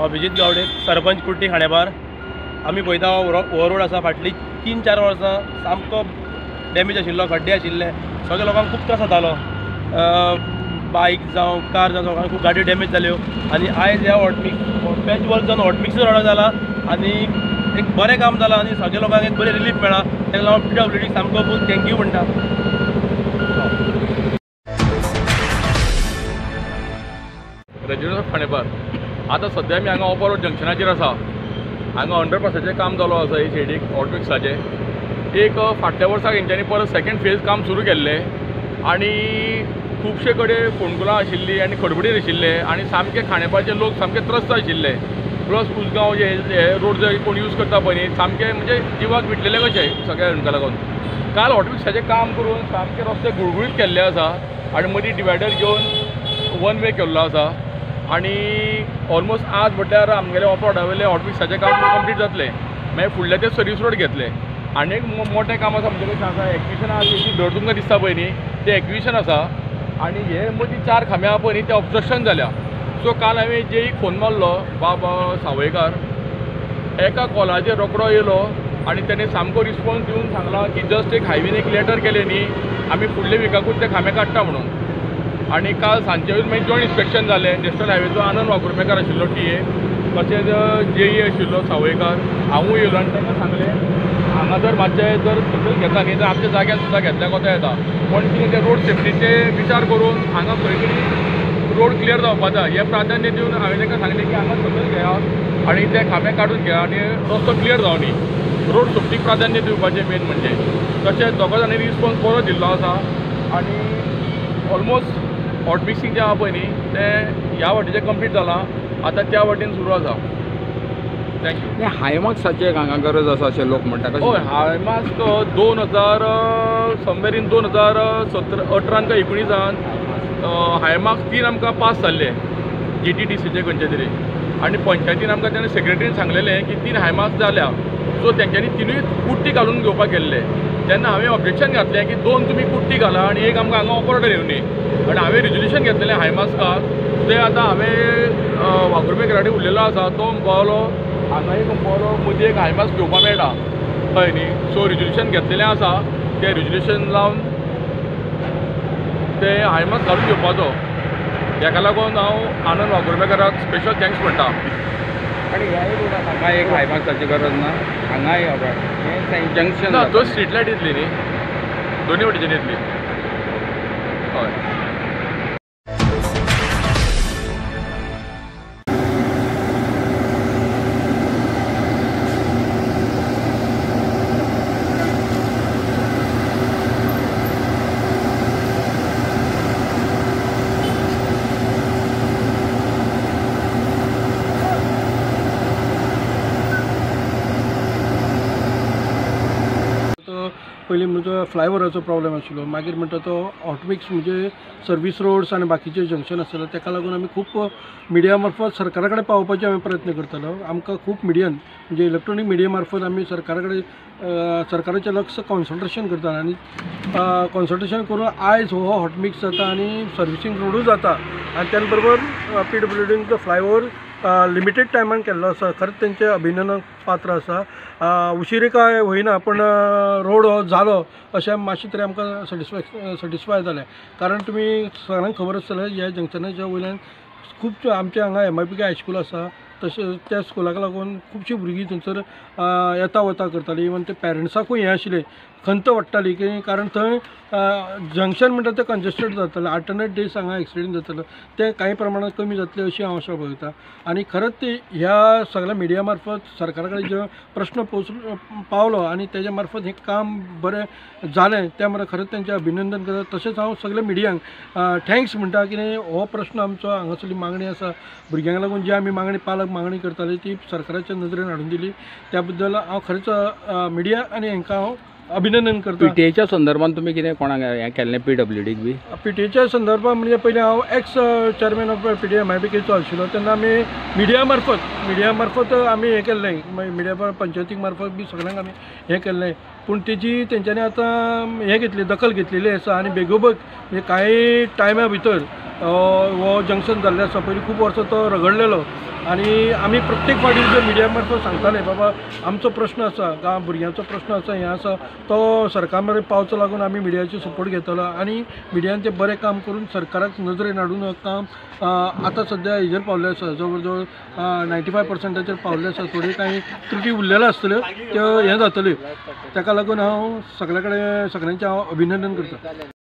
अभिजीत गावडे, सरपंच कुर्टी खांडेपार. आमी पळयता ओवररोड आसा, फाटली 3-4 वर्सां सामको डॅमेज आशिल्लो, खड्डे आशिल्ले, सगळ्या लोकांक खूब त्रास जातालो. बायक जावं कार जावं लोकांक खूब गाडयो डॅमेज जाल्यो. आनी आयज ह्या हॉटमिक्स पॅच वर्क जावन हॉटमिक्स रोड जाला आनी एक बरें काम जालां आनी सगळ्या लोकांक एक बरें रिलीफ मेळ्ळा. ताका लागून PWDक सामको खूब थँक्यू म्हणटा. रजनीकांत खांडेपार. आतां सद्या आमी हांगा ओपर रोड जंक्शनाचेर आसा. हांगा अंडरपासाचें काम जालो आसा ही शेडीक हॉटमिक्साचें. एक फाटल्या वर्साक हेंच्यांनी परत सेकेंड फेज काम सुरू केल्लें आनी खुबशे कडेन फोंडकुलां आशिल्लीं आनी खडबडीर आशिल्ले आनी सामके खांडेपारचे लोक सामके त्रस्त आशिल्ले. प्लस उसगांव हे रोड जे कोण यूज करता पळय न्ही सामके म्हणजे जिवाक विटलेले कशे सगळ्या हांकां लागून. काल हॉटमिक्साचें काम करून सामके रस्ते गुळगुळीत केल्ले आसा आनी मदीं डिवायडर घेवन वन वे केल्लो आसा. आनी ऑलमोस्ट आज म्हटल्यार आमगेले ऑपरोडा वयले हॉटमिक्साचें काम कंप्लीट जातलें. मागीर फुडले ते सर्वीस रोड घेतले. आनी एक मोठें काम आसा म्हणजे कशें आसा एक्विशनां जी धर तुमकां दिसता पळय न्ही तें एक्विशन आसा आनी हे मदीं 4 खांबे आहा पळय न्ही ते ऑब्स्ट्रक्शन जाल्या. सो काल हांवें जेईक फोन मारलो बाबा सावयकार. एका कॉलाचेर रोकडो येयलो आनी तेणें सामको रिस्पॉन्स दिवन सांगला की जस्ट एक हायवेन एक लेटर केलें न्ही आमी फुडले विकाकूच ते खांबे काडटा म्हणून. आनी काल सांजचे वेळी मागीर जॉयंट इन्स्पेक्शन जालें. नॅशनल हायवेचो आनंद वाघुर्मेकार आशिल्लो TA, तशेंच जेई आशिल्लो सावयकार, हांवूय येयलो आनी तांकां सांगलें हांगा जर मातशें जर सिग्नल घेता न्ही तर आमच्या जाग्यार सुद्दां घेतल्या कोता येता. पण कितें ते रोड सेफ्टीचे विचार करून हांगा खंय तरी रोड क्लियर जावपाचा हे प्राधान्य दिवन हांवें तांकां सांगलें की हांगा सकयल घेया आनी ते खांबे काडून घेया आनी रस्तो क्लियर जावनी. रोड सेफ्टीक प्राधान्य दिवपाचें मेन म्हणजे. तशेंच दोगां जाणांनी रिस्पॉन्स बरो दिल्लो आसा आनी ऑलमोस्ट हॉटमिक्सिंग जें आहा पळय न्ही तें ह्या वाटेचें कंप्लीट जालां. आतां त्या वाटेन सुरू आसा. थँक्यू. हायमाक्साची हांगा गरज आसा अशें लोक म्हणटा. हय हायमाक्स 2000 समवेर इन 2018 काय 19 हायमाक्स 3 आमकां पास जाल्ले GTDCचे खंयचे तरी आनी पंचायतीन आमकां तेन्ना सेक्रेटरीन सांगलेलें की 3 हायमाक्स जाल्या. सो तेंच्यांनी 3य कुट्टी घालून घेवपाक गेल्ले. तेन्ना हांवें ऑब्जेक्शन घातलें की 2 तुमी कुट्टी घाला आनी एक आमकां हांगा ऑपरेटर येवनी. आनी हांवें रिजोल्युशन घेतलेलें हायमाक्साक. तें आतां हांवें वाघुर्मेकार कडेन उलयलो आसा तो पावलो हांगा एक बरो मदीं एक हायमाक्स घेवपाक मेळटा हय न्ही. सो रिजोल्युशन घेतलेलें आसा. तें रिजोल्युशन लावन तें हायमाक्स घालून घेवपाचो. हेका लागून हांव आनंद वाघुर्मेकाराक स्पेशल थँक्स म्हणटा. आनी ह्याय रोडाक हांगा एक हायमाक्साची गरज ना. हांगाय हें जंक्शन ना तो स्ट्रीट लायट येतली न्ही दोनी वटेच्यान येतली. हय. पयलीं म्हणजे फ्लायओवराचो प्रॉब्लेम आशिल्लो. मागीर म्हणटा तो हॉटमिक्स म्हणजे सर्वीस रोड्स आनी बाकीचे जंक्शन आसताले ताका लागून आमी खूब मिडिया मार्फत सरकारा कडेन पावोवपाचे आमी प्रयत्न करतालो. आमकां खूब मिडियन म्हणजे इलेक्ट्रॉनीक मिडिया मार्फत आमी सरकारा कडेन सरकाराचें लक्ष कॉन्सन्ट्रेशन करता आनी कॉन्सन्ट्रेशन करून आयज हो हॉटमिक्स जाता आनी सर्विसींग रोडूय जाता. आनी त्याच बरोबर PWDन जो फ्लायओवर लिमिटेड टायमान केल्लो आसा. खरेंच तेंचे अभिनंदन पात्र आसा. उशिरी काय होईना पण रोड हो जालो अशें मातशें तरी आमकां सॅटिस्फाय जालें. कारण तुमी सगळ्यांक खबर आसतलें ह्या जंक्शनाच्या वयल्यान खूब आमचे हांगा MIPK हायस्कूल आसा. तशें त्या स्कुलाक लागून खुबशीं भुरगीं थंयसर येता वता करतालीं. इवन ते पेरंट्साकूय हें आशिल्लें खंत वाडटाली की कारण थंय जंक्शन म्हणटा तें कंजेस्टेड जातलें. अल्टरनेट डेज हांगा एक्सिडेंट जातलो तें कांय प्रमाणात कमी जातलें अशी हांव आशा बाळगता. आनी खरंच ते ह्या सगळ्या मिडिया मार्फत सरकारा कडेन जो प्रश्न पावलो आनी तेज्या मार्फत हें काम बरें जालें त्या मुळे खरेंच तेंचें अभिनंदन करता. तशेंच हांव सगळ्या मिडियांक थँक्स म्हणटा कितें हो प्रश्न आमचो हांगासरली मागणी आसा भुरग्यांक लागून जी आमी मागणी पालक मागणी करताली ती सरकाराच्या नजरेन हाडून दिली. त्या बद्दल हांव खरेंच मिडिया आनी हांकां हांव अभिनंदन करता. PTAच्या संदर्भात तुम्ही कितें कोणाक हें केल्लें PWDक बी? PTAच्या संदर्भात म्हणजे पयलीं हांव एक्स चेअरमॅन ऑफ PTA MIPKचो आशिल्लो तेन्ना आमी मिडिया मार्फत आमी हें केल्लें. मिडिया पंचायतीक मार्फत बी सगळ्यांक आमी हें केल्लें पूण तेची तेंच्यांनी आतां हें घेतली दखल घेतलेली आसा आनी बेगोबेग म्हणजे कांय टायमा भितर हो जंक्शन जाल्लें आसा. पयलीं खूब वर्सां तो रगडलेलो आनी आमी प्रत्येक फावटी जर मिडिया मार्फत सांगताले बाबा आमचो प्रश्न आसा गांव भुरग्यांचो प्रश्न आसा हें आसा तो सरकार मेरेन पावचो लागून आमी मिडियाचो सपोर्ट घेतलो आनी मिडियान तें बरें काम करून सरकाराक नजरेन हाडून काम आतां सद्या हेजेर पावल्लें आसा. जवळ जवळ 95% पावल्लें आसा. थोडी कांय त्रुटी उरलेल्यो आसतल्यो त्यो हें जातल्यो. ताका लागून हांव सगळ्यांचें हांव अभिनंदन करतां.